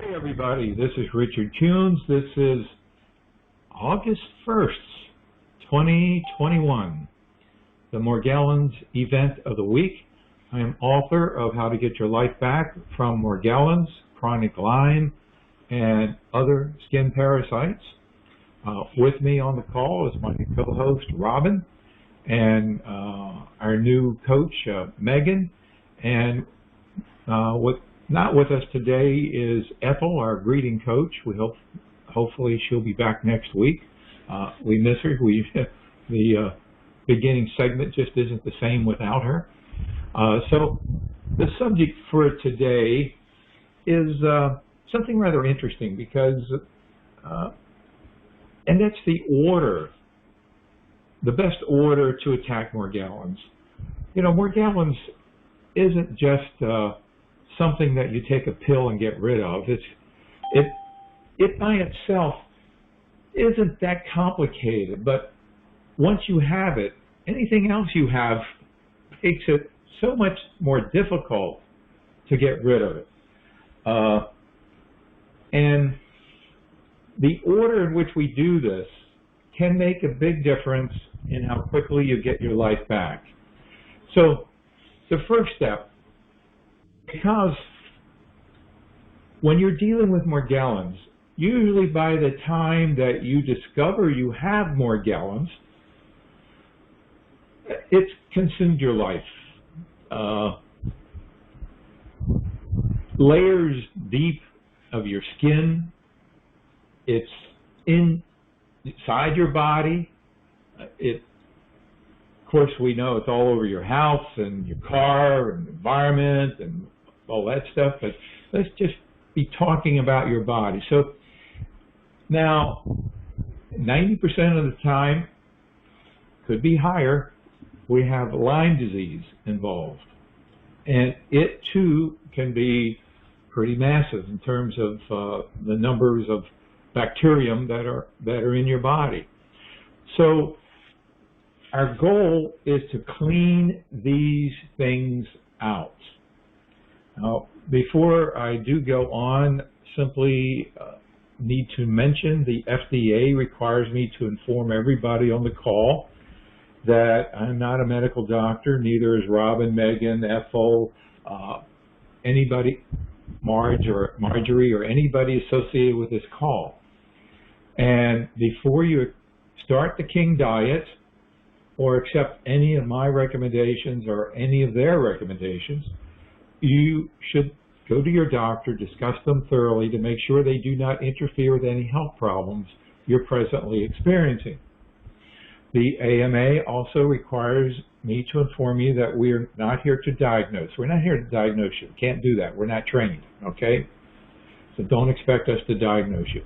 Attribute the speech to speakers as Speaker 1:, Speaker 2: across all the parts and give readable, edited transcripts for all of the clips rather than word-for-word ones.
Speaker 1: Hey everybody, this is Richard Kuhns. This is August 1st, 2021, the Morgellons event of the week. I am author of How to Get Your Life Back from Morgellons, Chronic Lyme, and other skin parasites. With me on the call is my co-host Robin and our new coach Megan, and not with us today is Ethel, our greeting coach. We hopefully she'll be back next week. We miss her. The beginning segment just isn't the same without her. So the subject for today is something rather interesting because, and that's the order, the best order to attack Morgellons. You know, Morgellons isn't just something that you take a pill and get rid of. It by itself isn't that complicated, but once you have it, anything else you have makes it so much more difficult to get rid of it. And the order in which we do this can make a big difference in how quickly you get your life back. So the first step, because when you're dealing with Morgellons, usually by the time that you discover you have Morgellons, it's consumed your life. Layers deep of your skin, it's inside your body. Of course, we know it's all over your house and your car and the environment and all that stuff, but let's just be talking about your body. So now, 90% of the time, could be higher, we have Lyme disease involved. And it too can be pretty massive in terms of the numbers of bacterium that are in your body. So our goal is to clean these things out. Now, before I do go on, simply need to mention the FDA requires me to inform everybody on the call that I'm not a medical doctor, neither is Robin, Megan, Ethel, anybody, Marjorie, or anybody associated with this call. And before you start the King Diet, or accept any of my recommendations or any of their recommendations, you should go to your doctor, discuss them thoroughly to make sure they do not interfere with any health problems you're presently experiencing. The AMA also requires me to inform you that we're not here to diagnose. We're not here to diagnose you. Can't do that. We're not trained, okay? So don't expect us to diagnose you.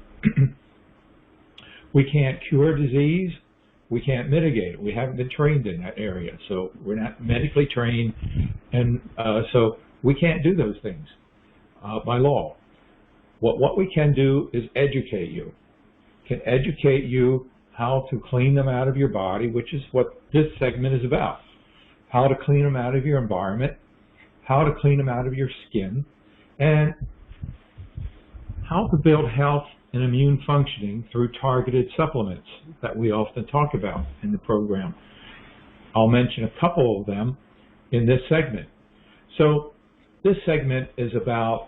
Speaker 1: We can't cure disease. We can't mitigate it. We haven't been trained in that area, so we're not medically trained, and so we can't do those things by law. What we can do is educate you. Can educate you how to clean them out of your body, which is what this segment is about. How to clean them out of your environment, how to clean them out of your skin, and how to build health and immune functioning through targeted supplements that we often talk about in the program. I'll mention a couple of them in this segment. So this segment is about,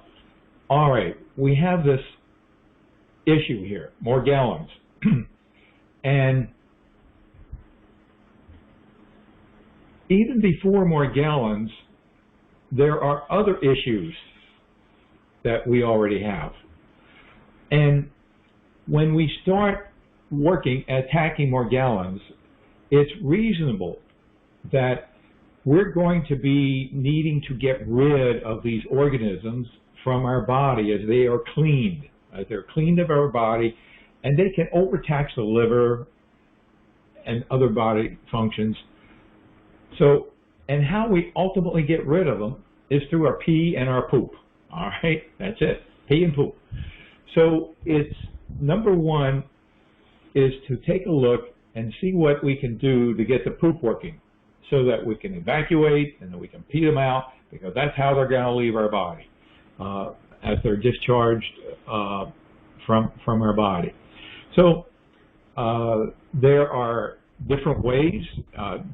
Speaker 1: all right, we have this issue here, Morgellons, and even before Morgellons, there are other issues that we already have. And when we start attacking Morgellons, it's reasonable that we're going to be needing to get rid of these organisms from our body as they are cleaned, as they're cleaned of our body, and they can overtax the liver and other body functions. So, and how we ultimately get rid of them is through our pee and our poop. All right, that's it, pee and poop. So it's number one is to take a look and see what we can do to get the poop working so that we can evacuate and then we can pee them out, because that's how they're going to leave our body. as they're discharged from our body. So there are different ways.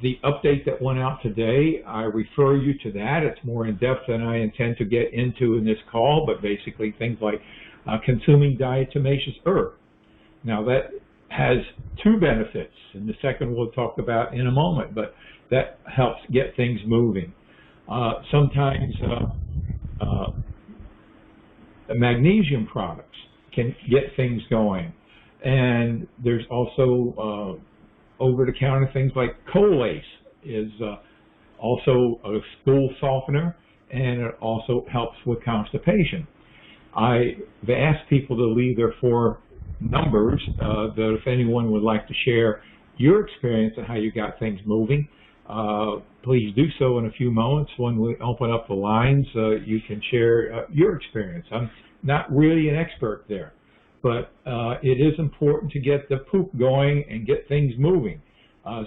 Speaker 1: The update that went out today, I refer you to that. It's more in depth than I intend to get into in this call, but basically things like consuming diatomaceous earth. Now that has two benefits, and the second we'll talk about in a moment, but that helps get things moving. Sometimes the magnesium products can get things going, and there's also over-the-counter things like Colace is also a stool softener, and it also helps with constipation. I've asked people to leave their 4 numbers, that if anyone would like to share your experience and how you got things moving, please do so in a few moments. When we open up the lines, you can share your experience. I'm not really an expert there, but it is important to get the poop going and get things moving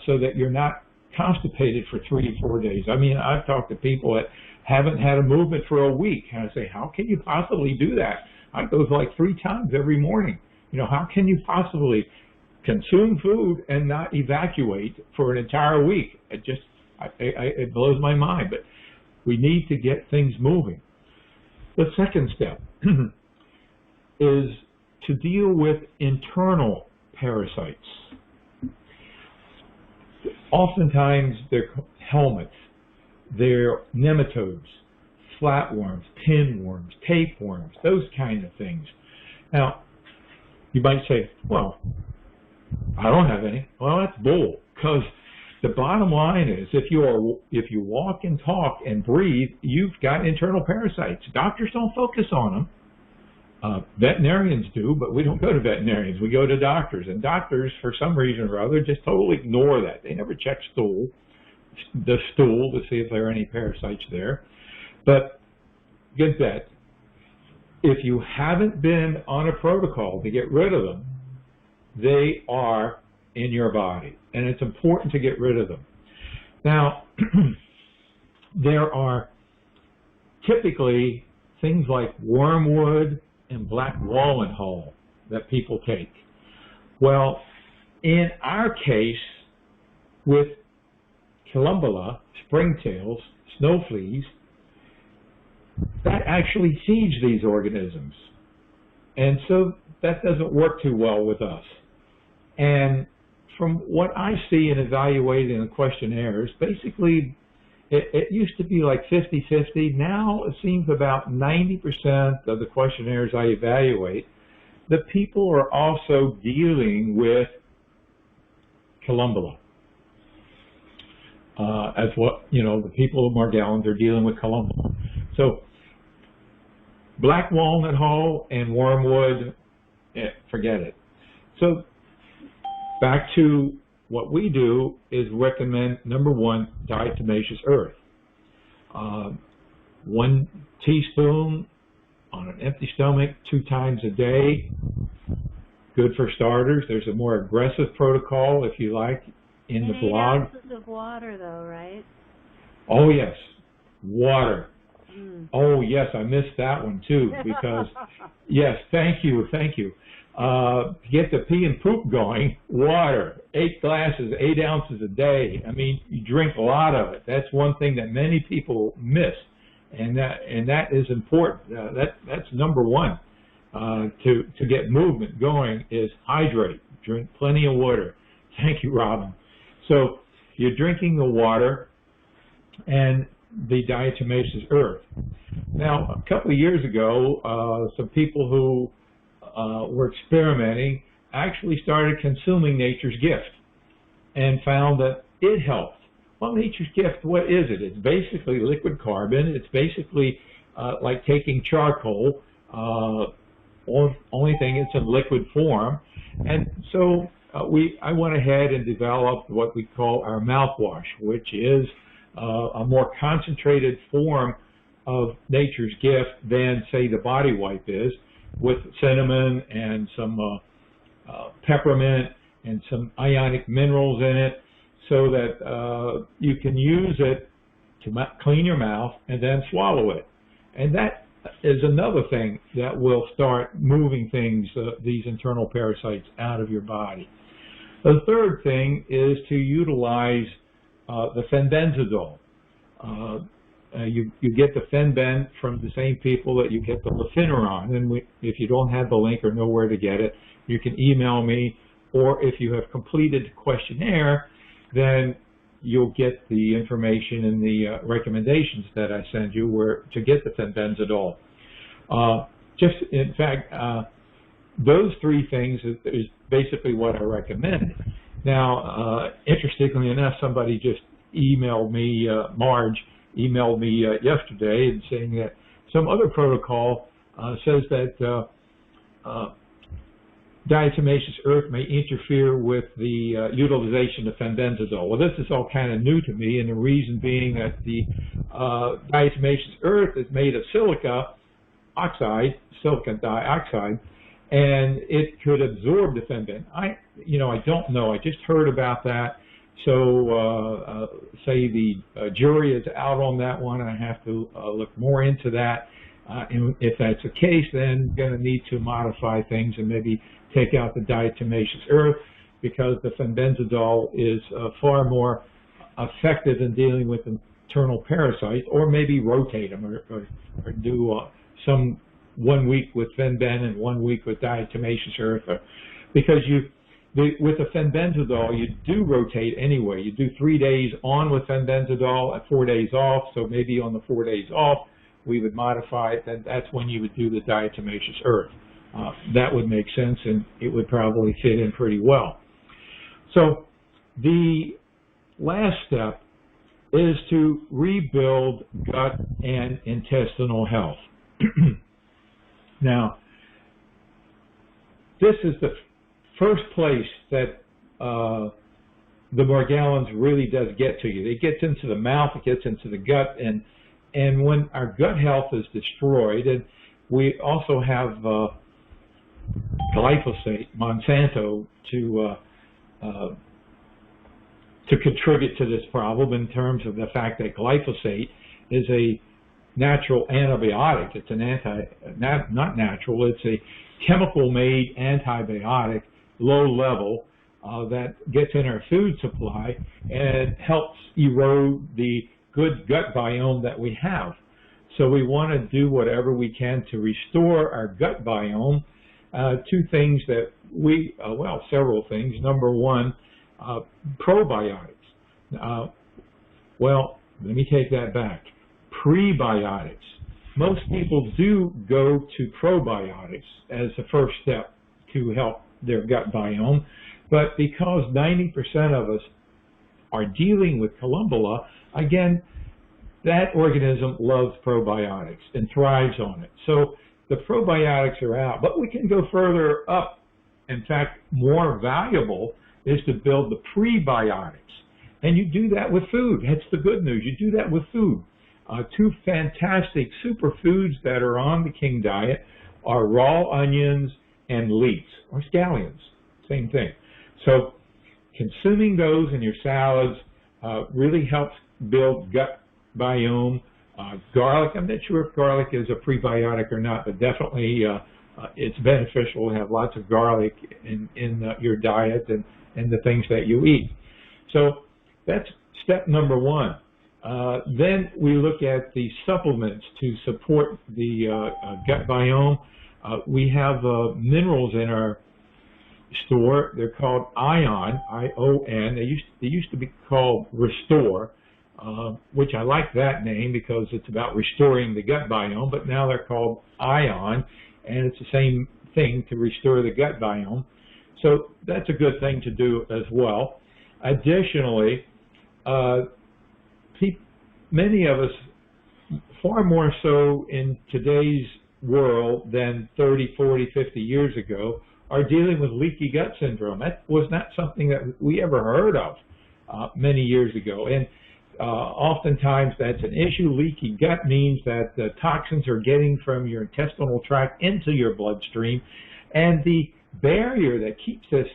Speaker 1: so that you're not constipated for 3 to 4 days. I mean, I've talked to people that haven't had a movement for a week, and I say, how can you possibly do that? I go like 3 times every morning. You know, how can you possibly consume food and not evacuate for an entire week? It blows my mind, but we need to get things moving. The second step is to deal with internal parasites. Oftentimes they're helminths, they're nematodes, flatworms, pinworms, tapeworms, those kind of things. Now, you might say, well, I don't have any. Well, that's bull, because the bottom line is if you walk and talk and breathe, you've got internal parasites. Doctors don't focus on them. Veterinarians do, but we don't go to veterinarians. We go to doctors, and doctors, for some reason or other, just totally ignore that. They never check the stool to see if there are any parasites there. But get that, if you haven't been on a protocol to get rid of them, they are in your body, and it's important to get rid of them. Now, there are typically things like wormwood and black walnut hull that people take. Well, in our case, with Columbella, springtails, snow fleas, that actually feeds these organisms. And so that doesn't work too well with us. And from what I see in evaluating the questionnaires, basically it used to be like 50-50. Now it seems about 90% of the questionnaires I evaluate, the people are also dealing with Columbella. As what, the people of Morgellons are dealing with Columbella. So black walnut hull and wormwood, forget it. So back to what we do is recommend, number 1, diatomaceous earth. 1 teaspoon on an empty stomach 2 times a day. Good for starters. There's a more aggressive protocol, if you like, in the blog.
Speaker 2: 8 ounces of water, though, right?
Speaker 1: Oh, yes. Water. Oh, yes, I missed that one, too, because, yes, thank you. To get the pee and poop going, water, 8 glasses, 8 ounces a day. I mean, you drink a lot of it. That's one thing that many people miss, and that is important. That's number 1 to get movement going is hydrate. Drink plenty of water. Thank you, Robin. So you're drinking the water and the diatomaceous earth. Now, a couple of years ago, some people who were experimenting actually started consuming Nature's Gift and found that it helped. Well, Nature's Gift, what is it? It's basically liquid carbon. It's basically like taking charcoal, only thing it's in liquid form. And so I went ahead and developed what we call our mouthwash, which is a more concentrated form of Nature's Gift than, say, the body wipe is, with cinnamon and some peppermint and some ionic minerals in it, so that you can use it to clean your mouth and then swallow it. And that is another thing that will start moving things, these internal parasites, out of your body. The third thing is to utilize the fenbendazole. You get the Fenben from the same people that you get the Lefiniron, and if you don't have the link or know where to get it, you can email me, or if you have completed the questionnaire, then you'll get the information in the recommendations that I send you where to get the fenbendazole. In fact, those three things is basically what I recommend. Now, interestingly enough, somebody just emailed me, Marge emailed me yesterday and saying that some other protocol says that Diatomaceous Earth may interfere with the utilization of fenbendazole. Well, this is all kind of new to me, and the reason being that the Diatomaceous Earth is made of silicon dioxide, and it could absorb the Fenben. I don't know. I just heard about that. So say the jury is out on that one. I have to look more into that. And if that's the case, then I'm going to need to modify things and maybe take out the diatomaceous earth, because the fenbendazole is far more effective in dealing with internal parasites, or maybe rotate them or do some 1 week with Fenben and 1 week with diatomaceous earth, because with the fenbendazole, you do rotate anyway. You do 3 days on with fenbendazole and 4 days off. So maybe on the 4 days off, we would modify it. Then that's when you would do the diatomaceous earth. That would make sense, and it would probably fit in pretty well. So the last step is to rebuild gut and intestinal health. Now, this is the first place that the Morgellons really does get to you. It gets into the mouth, it gets into the gut, and when our gut health is destroyed, and we also have glyphosate, Monsanto, to contribute to this problem in terms of the fact that glyphosate is a natural antibiotic. It's not natural, it's a chemical-made antibiotic, low level, that gets in our food supply and helps erode the good gut biome that we have. So we want to do whatever we can to restore our gut biome. Two things that several things. Number one, probiotics. Well, let me take that back. Prebiotics. Most people do go to probiotics as the first step to help their gut biome, but because 90% of us are dealing with columbella, again, that organism loves probiotics and thrives on it. So the probiotics are out, but we can go further up. In fact, more valuable is to build the prebiotics. And you do that with food. That's the good news. You do that with food. Two fantastic superfoods that are on the King diet are raw onions and leeks, or scallions, same thing. So consuming those in your salads really helps build gut biome. Garlic, I'm not sure if garlic is a prebiotic or not, but definitely it's beneficial to have lots of garlic in your diet and the things that you eat. So that's step number one. Then we look at the supplements to support the gut biome. We have minerals in our store. They're called Ion, I-O-N. They used to be called Restore, which I like that name because it's about restoring the gut biome, but now they're called Ion, and it's the same thing to restore the gut biome. So that's a good thing to do as well. Additionally, many of us, far more so in today's world than 30, 40, 50 years ago, are dealing with leaky gut syndrome. That was not something that we ever heard of many years ago. And oftentimes that's an issue. Leaky gut means that the toxins are getting from your intestinal tract into your bloodstream, and the barrier that keeps this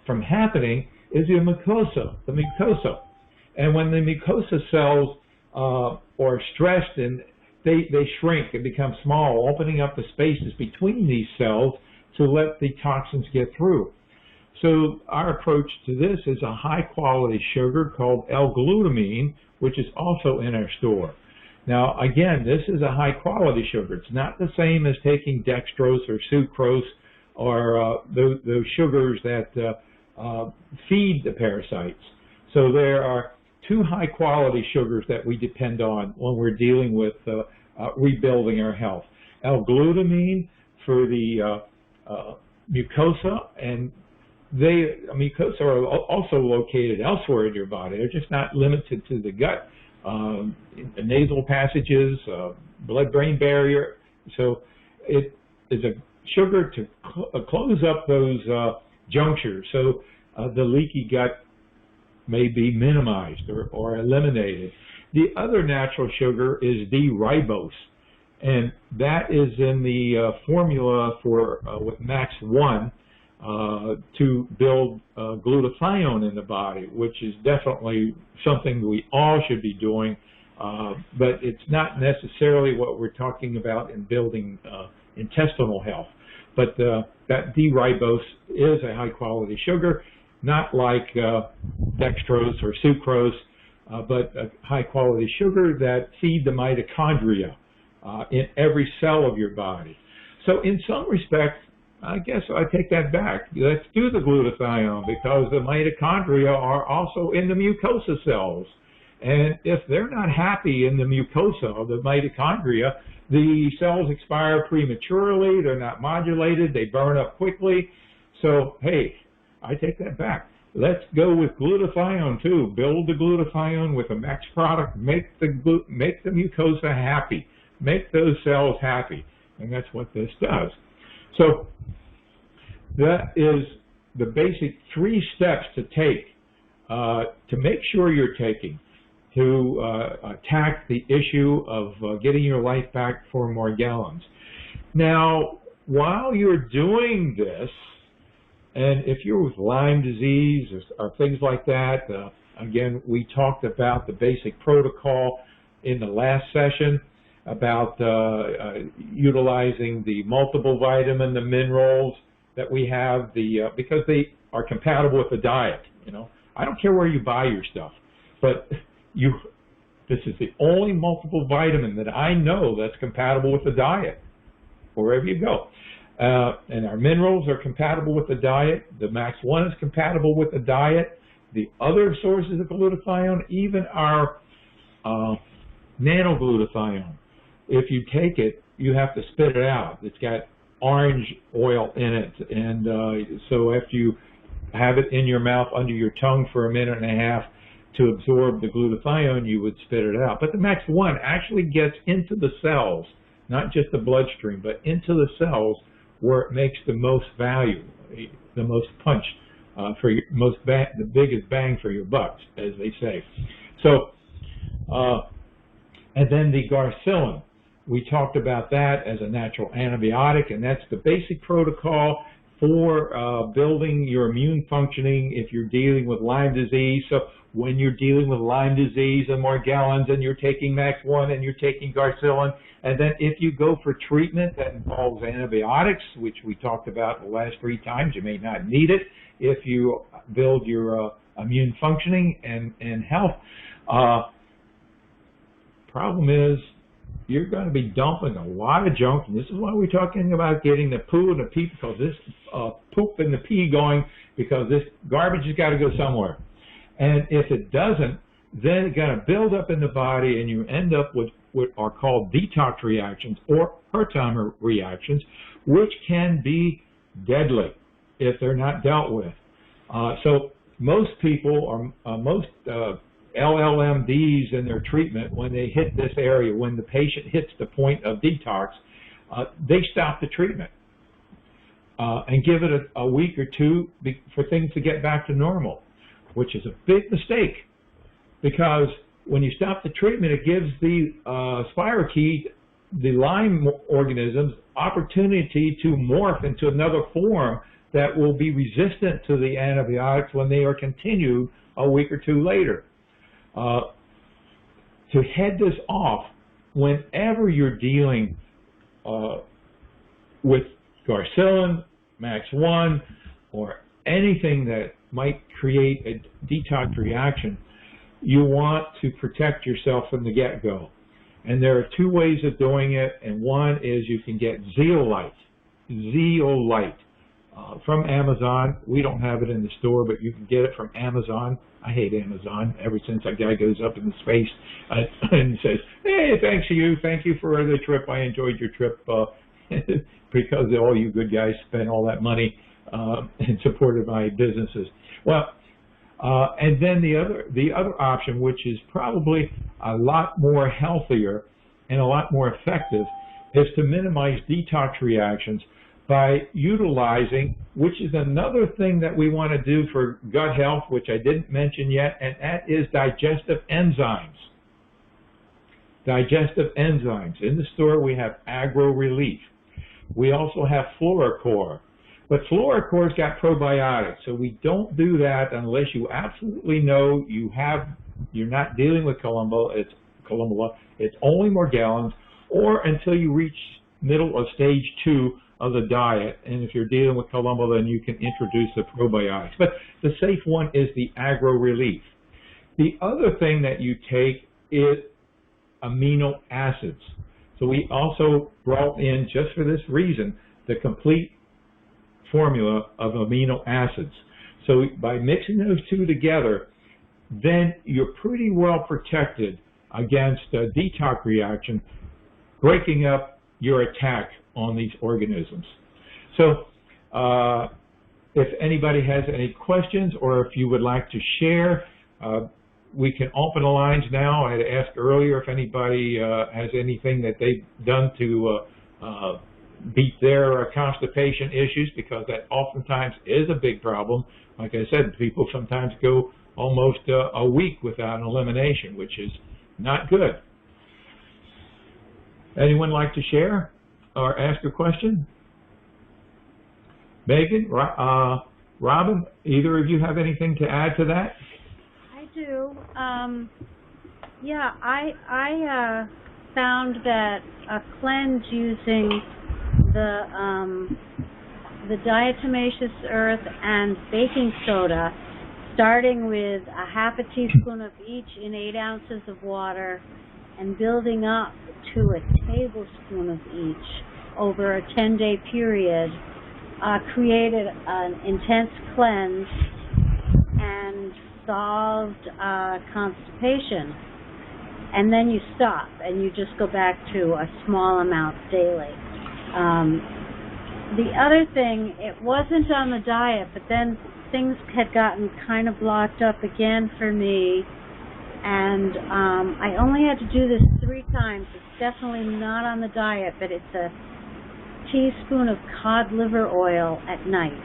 Speaker 1: from happening is the mucosa. And when the mucosa cells are stressed, and they shrink and become small, opening up the spaces between these cells to let the toxins get through. So our approach to this is a high-quality sugar called L-Glutamine, which is also in our store. Now, again, this is a high-quality sugar. It's not the same as taking dextrose or sucrose or those sugars that feed the parasites. So there are two high-quality sugars that we depend on when we're dealing with rebuilding our health. L-Glutamine for the mucosa, and mucosa are also located elsewhere in your body. They're just not limited to the gut, the nasal passages, blood-brain barrier. So it is a sugar to close up those junctures, so the leaky gut may be minimized or eliminated. The other natural sugar is D-ribose, and that is in the formula for with Max 1 to build glutathione in the body, which is definitely something we all should be doing, but it's not necessarily what we're talking about in building intestinal health. But that D-ribose is a high-quality sugar, not like dextrose or sucrose, but a high-quality sugar that feed the mitochondria in every cell of your body. So in some respects, I guess I take that back. Let's do the glutathione, because the mitochondria are also in the mucosa cells. And if they're not happy in the mucosa of the mitochondria, the cells expire prematurely, they're not modulated, they burn up quickly. So, hey, I take that back. Let's go with glutathione too. Build the glutathione with a Max product. Make the mucosa happy. Make those cells happy. And that's what this does. So that is the basic 3 steps to take to make sure you're taking to attack the issue of getting your life back for Morgellons. Now, while you're doing this, and if you're with Lyme disease or things like that, again, we talked about the basic protocol in the last session about utilizing the multiple vitamin, the minerals that we have, because they are compatible with the diet. You know, I don't care where you buy your stuff, but this is the only multiple vitamin that I know that's compatible with the diet, wherever you go. And our minerals are compatible with the diet. The Max 1 is compatible with the diet. The other sources of glutathione, even our nanoglutathione, if you take it, you have to spit it out. It's got orange oil in it, and so after you have it in your mouth under your tongue for a minute and a half to absorb the glutathione, you would spit it out. But the Max 1 actually gets into the cells, not just the bloodstream, but into the cells where it makes the most value, the most punch, for your the biggest bang for your bucks, as they say. So, and then the garcillin. We talked about that as a natural antibiotic, and that's the basic protocol for building your immune functioning if you're dealing with Lyme disease. So when you're dealing with Lyme disease and Morgellons and you're taking Max 1 and you're taking garcillin, and then if you go for treatment that involves antibiotics, which we talked about the last 3 times, you may not need it if you build your immune functioning and health. Problem is, you're going to be dumping a lot of junk, and this is why we're talking about getting the poo and the pee, because this poop and the pee going, because this garbage has got to go somewhere. And if it doesn't, then it's going to build up in the body, and you end up with what are called detox reactions or Hertimer reactions, which can be deadly if they're not dealt with. So most people, or most LLMDs in their treatment, when they hit this area, when the patient hits the point of detox, they stop the treatment and give it a week or 2 for things to get back to normal, which is a big mistake, because when you stop the treatment, it gives the spirochete, the Lyme organisms, opportunity to morph into another form that will be resistant to the antibiotics when they are continued a week or 2 later. To head this off, whenever you're dealing with Garcillin, Max 1, or anything that might create a detox reaction, you want to protect yourself from the get-go. And there are two ways of doing it, and one is you can get zeolite from Amazon. We don't have it in the store, but you can get it from Amazon. I hate Amazon ever since that guy goes up into space and says, hey, thank you for the trip. I enjoyed your trip because all you good guys spent all that money and supported my businesses. Well, and then the other option, which is probably a lot more healthier and a lot more effective, is to minimize detox reactions by utilizing, which is another thing that we want to do for gut health, which I didn't mention yet, and that is digestive enzymes. Digestive enzymes. In the store we have Agro Relief. We also have Fluorocore. But Fluorocore's got probiotics, so we don't do that unless you absolutely know you're not dealing with Columella, it's only Morgellons, or until you reach middle or stage 2 of the diet. And if you're dealing with Columella, then you can introduce the probiotics. But the safe one is the Agro Relief. The other thing that you take is amino acids. So we also brought in, just for this reason, the complete formula of amino acids. So by mixing those two together, then you're pretty well protected against a detox reaction, breaking up your attack on these organisms. So if anybody has any questions, or if you would like to share, we can open the lines now. I had asked earlier if anybody has anything that they've done to beat their constipation issues, because that oftentimes is a big problem. Like I said, people sometimes go almost a week without an elimination, which is not good. Anyone like to share or ask a question? Megan, Robin, either of you have anything to add to that?
Speaker 2: I do. Yeah, I found that a cleanse using the Diatomaceous Earth and baking soda, starting with a half a teaspoon of each in 8 ounces of water and building up to a tablespoon of each over a 10-day period, created an intense cleanse and solved constipation. And then you stop and you just go back to a small amount daily. The other thing, it wasn't on the diet, but then things had gotten kind of blocked up again for me, and I only had to do this 3 times. It's definitely not on the diet, but it's a teaspoon of cod liver oil at night.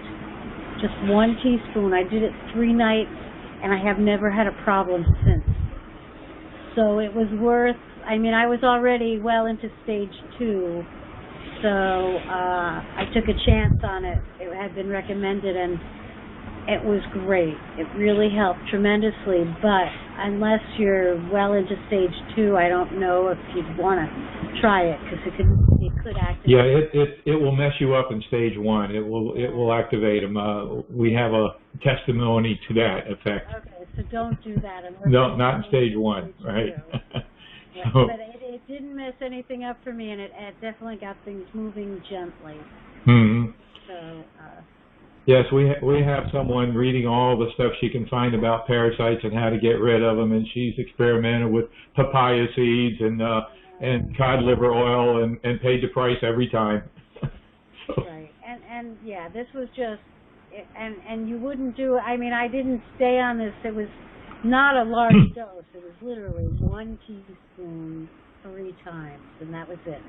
Speaker 2: Just 1 teaspoon. I did it 3 nights, and I have never had a problem since. So it was worth, I mean, I was already well into stage 2, so I took a chance on it. It had been recommended, and it was great. It really helped tremendously, but unless you're well into stage 2, I don't know if you'd want to try it, because it could activate.
Speaker 1: Yeah, it will mess you up in stage 1. It will activate them. We have a testimony to that effect.
Speaker 2: Okay, so don't do that.
Speaker 1: No, not in stage 1, right?
Speaker 2: Yeah,
Speaker 1: So,
Speaker 2: but it didn't mess anything up for me, and it definitely got things moving gently.
Speaker 1: mm-hmm.
Speaker 2: So.
Speaker 1: Yes, we have someone reading all the stuff she can find about parasites and how to get rid of them, and she's experimented with papaya seeds and cod liver oil and paid the price every time. So.
Speaker 2: Right, and yeah, this was just, and you wouldn't do. I mean, I didn't stay on this. It was not a large dose. It was literally 1 teaspoon 3 times, and that was it.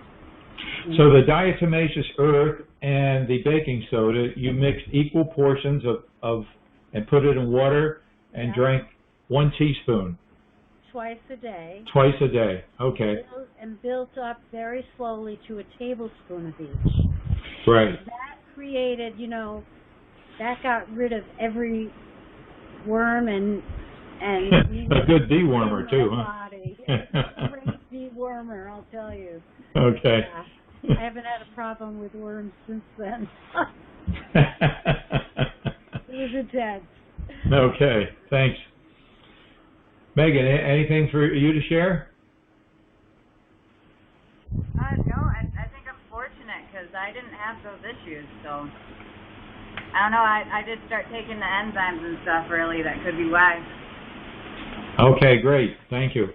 Speaker 1: So the diatomaceous earth and the baking soda, you mixed equal portions of and put it in water and drank 1 teaspoon.
Speaker 2: Twice a day.
Speaker 1: Twice a day, okay.
Speaker 2: And built up very slowly to a tablespoon of each.
Speaker 1: Right.
Speaker 2: That created, that got rid of every worm and
Speaker 1: a good dewormer too, huh?
Speaker 2: Body. Great wormer, I'll tell you.
Speaker 1: Okay.
Speaker 2: Yeah. I haven't had a problem with worms since then. It was intense.
Speaker 1: Okay, thanks. Megan, anything for you to share?
Speaker 3: No, I think I'm fortunate because I didn't have those issues, so I don't know, I did start taking the enzymes and stuff, really, that could be why.
Speaker 1: Okay, great, thank you.